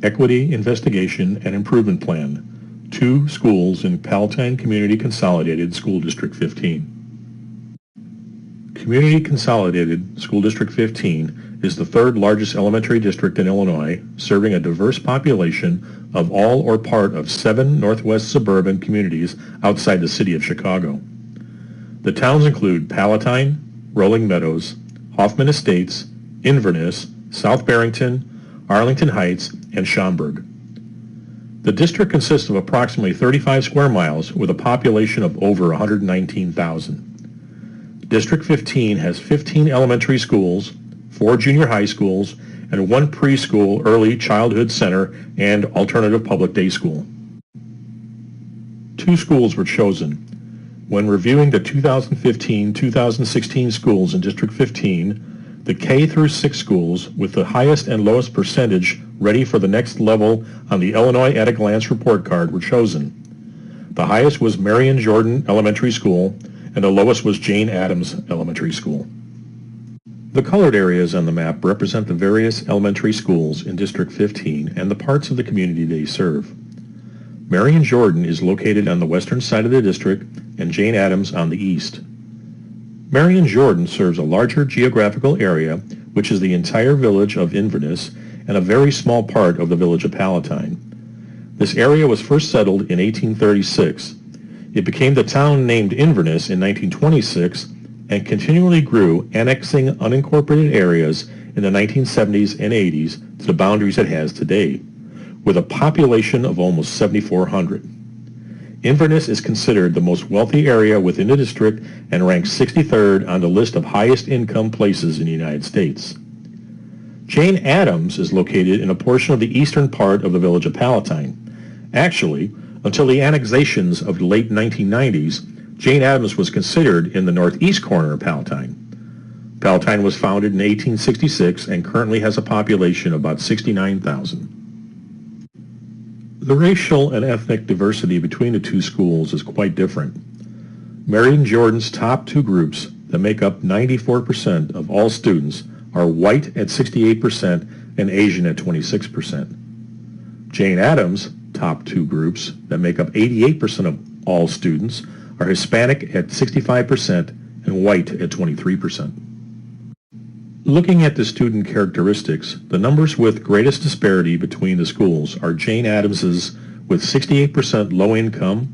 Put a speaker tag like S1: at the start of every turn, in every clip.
S1: Equity, Investigation, and Improvement Plan, 2 schools in Palatine Community Consolidated School District 15. Community Consolidated School District 15 is the 3rd largest elementary district in Illinois, serving a diverse population of all or part of 7 northwest suburban communities outside the city of Chicago. The towns include Palatine, Rolling Meadows, Hoffman Estates, Inverness, South Barrington, Arlington Heights, and Schaumburg. The district consists of approximately 35 square miles with a population of over 119,000. District 15 has 15 elementary schools, 4 junior high schools, and 1 preschool, early childhood center, and alternative public day school. 2 schools were chosen. When reviewing the 2015-2016 schools in District 15, the K through 6 schools with the highest and lowest percentage ready for the next level on the Illinois at a Glance report card were chosen. The highest was Marion Jordan Elementary School, and the lowest was Jane Addams Elementary School. The colored areas on the map represent the various elementary schools in District 15 and the parts of the community they serve. Marion Jordan is located on the western side of the district and Jane Addams on the east. Marion Jordan serves a larger geographical area, which is the entire village of Inverness and a very small part of the village of Palatine. This area was first settled in 1836. It became the town named Inverness in 1926 and continually grew, annexing unincorporated areas in the 1970s and 80s to the boundaries it has today, with a population of almost 7,400. Inverness is considered the most wealthy area within the district and ranks 63rd on the list of highest income places in the United States. Jane Addams is located in a portion of the eastern part of the village of Palatine. Actually, until the annexations of the late 1990s, Jane Addams was considered in the northeast corner of Palatine. Palatine was founded in 1866 and currently has a population of about 69,000. The racial and ethnic diversity between the 2 schools is quite different. Marion Jordan's top 2 groups that make up 94% of all students are white at 68% and Asian at 26%. Jane Addams' top 2 groups that make up 88% of all students are Hispanic at 65% and white at 23%. Looking at the student characteristics, the numbers with greatest disparity between the schools are Jane Addams's with 68% low income,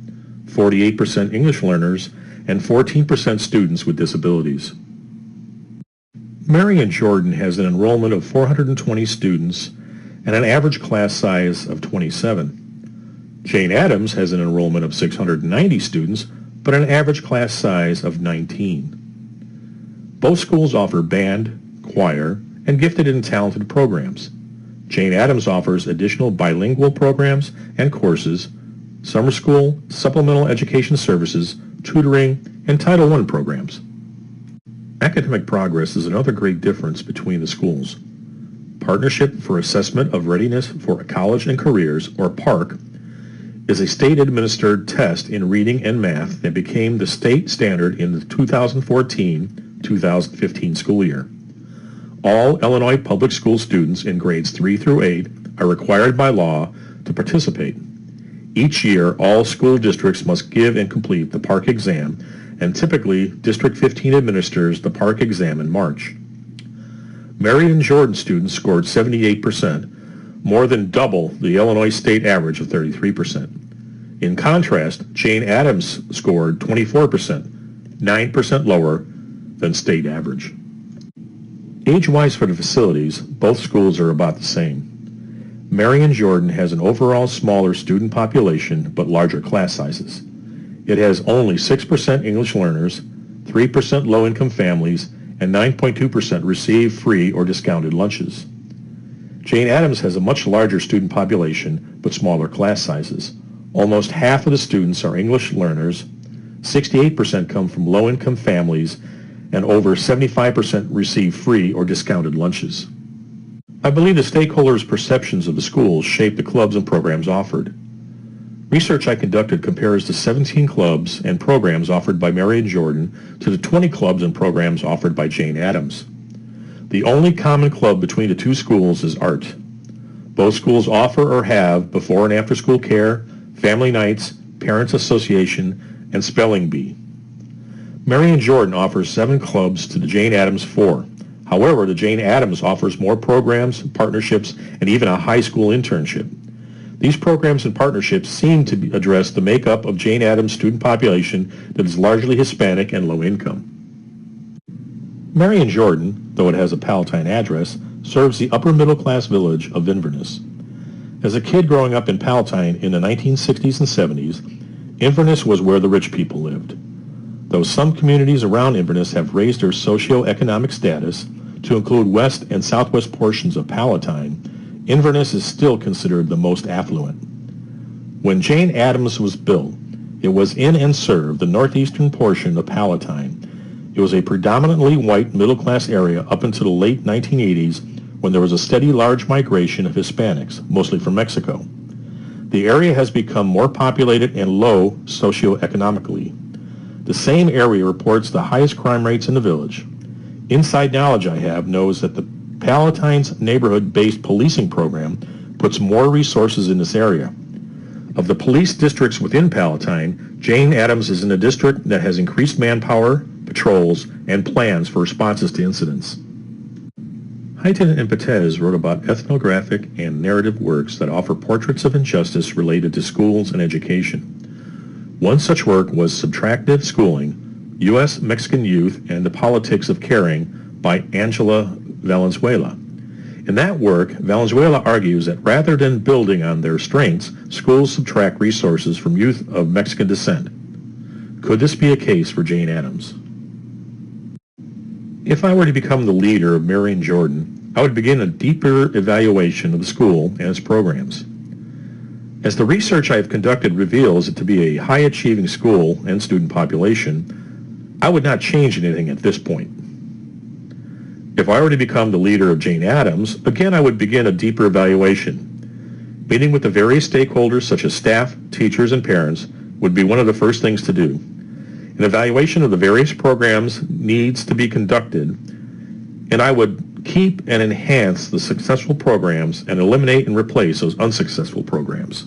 S1: 48% English learners, and 14% students with disabilities. Marion Jordan has an enrollment of 420 students and an average class size of 27. Jane Addams has an enrollment of 690 students, but an average class size of 19. Both schools offer band, choir, and gifted and talented programs. Jane Addams offers additional bilingual programs and courses, summer school, supplemental education services, tutoring, and Title I programs. Academic progress is another great difference between the schools. Partnership for Assessment of Readiness for College and Careers, or PARC, is a state-administered test in reading and math that became the state standard in the 2014-2015 school year. All Illinois public school students in grades 3 through 8 are required by law to participate. Each year, all school districts must give and complete the PARC exam, and typically, District 15 administers the PARC exam in March. Marion Jordan students scored 78%, more than double the Illinois state average of 33%. In contrast, Jane Addams scored 24%, 9% lower than state average. Age-wise for the facilities, both schools are about the same. Marion Jordan has an overall smaller student population but larger class sizes. It has only 6% English learners, 3% low-income families, and 9.2% receive free or discounted lunches. Jane Addams has a much larger student population but smaller class sizes. Almost half of the students are English learners, 68% come from low-income families, and over 75% receive free or discounted lunches. I believe the stakeholders' perceptions of the schools shape the clubs and programs offered. Research I conducted compares the 17 clubs and programs offered by Marion Jordan to the 20 clubs and programs offered by Jane Addams. The only common club between the 2 schools is art. Both schools offer or have before and after school care, family nights, parents association, and spelling bee. Marion Jordan offers 7 clubs to the Jane Addams 4. However, the Jane Addams offers more programs, partnerships, and even a high school internship. These programs and partnerships seem to address the makeup of Jane Addams' student population that is largely Hispanic and low income. Marion Jordan, though it has a Palatine address, serves the upper middle class village of Inverness. As a kid growing up in Palatine in the 1960s and 70s, Inverness was where the rich people lived. Though some communities around Inverness have raised their socio-economic status to include west and southwest portions of Palatine, Inverness is still considered the most affluent. When Jane Addams was built, it was in and served the northeastern portion of Palatine. It was a predominantly white middle-class area up until the late 1980s when there was a steady large migration of Hispanics, mostly from Mexico. The area has become more populated and low socioeconomically. The same area reports the highest crime rates in the village. Inside knowledge I have knows that the Palatine's neighborhood-based policing program puts more resources in this area. Of the police districts within Palatine, Jane Addams is in a district that has increased manpower, patrols, and plans for responses to incidents. Hyten and Patez wrote about ethnographic and narrative works that offer portraits of injustice related to schools and education. One such work was Subtractive Schooling, U.S. Mexican Youth and the Politics of Caring by Angela Valenzuela. In that work, Valenzuela argues that rather than building on their strengths, schools subtract resources from youth of Mexican descent. Could this be a case for Jane Addams? If I were to become the leader of Marion Jordan, I would begin a deeper evaluation of the school and its programs. As the research I have conducted reveals it to be a high-achieving school and student population, I would not change anything at this point. If I were to become the leader of Jane Addams, again I would begin a deeper evaluation. Meeting with the various stakeholders such as staff, teachers, and parents would be one of the first things to do. An evaluation of the various programs needs to be conducted, and I would keep and enhance the successful programs and eliminate and replace those unsuccessful programs.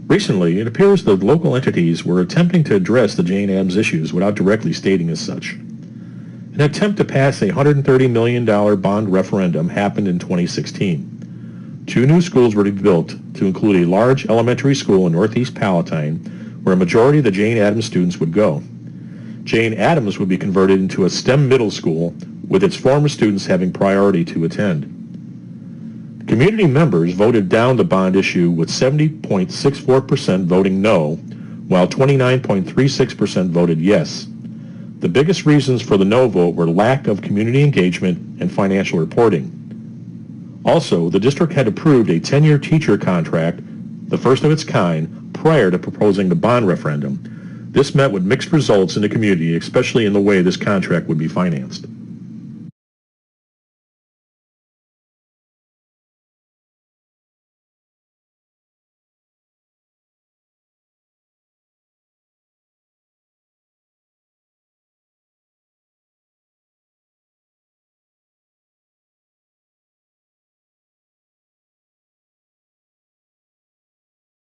S1: Recently, it appears that local entities were attempting to address the Jane Addams issues without directly stating as such. An attempt to pass a $130 million bond referendum happened in 2016. 2 new schools were to be built to include a large elementary school in Northeast Palatine where a majority of the Jane Addams students would go. Jane Addams would be converted into a STEM middle school with its former students having priority to attend. Community members voted down the bond issue with 70.64% voting no, while 29.36% voted yes. The biggest reasons for the no vote were lack of community engagement and financial reporting. Also, the district had approved a 10-year teacher contract, the first of its kind, prior to proposing the bond referendum. This met with mixed results in the community, especially in the way this contract would be financed.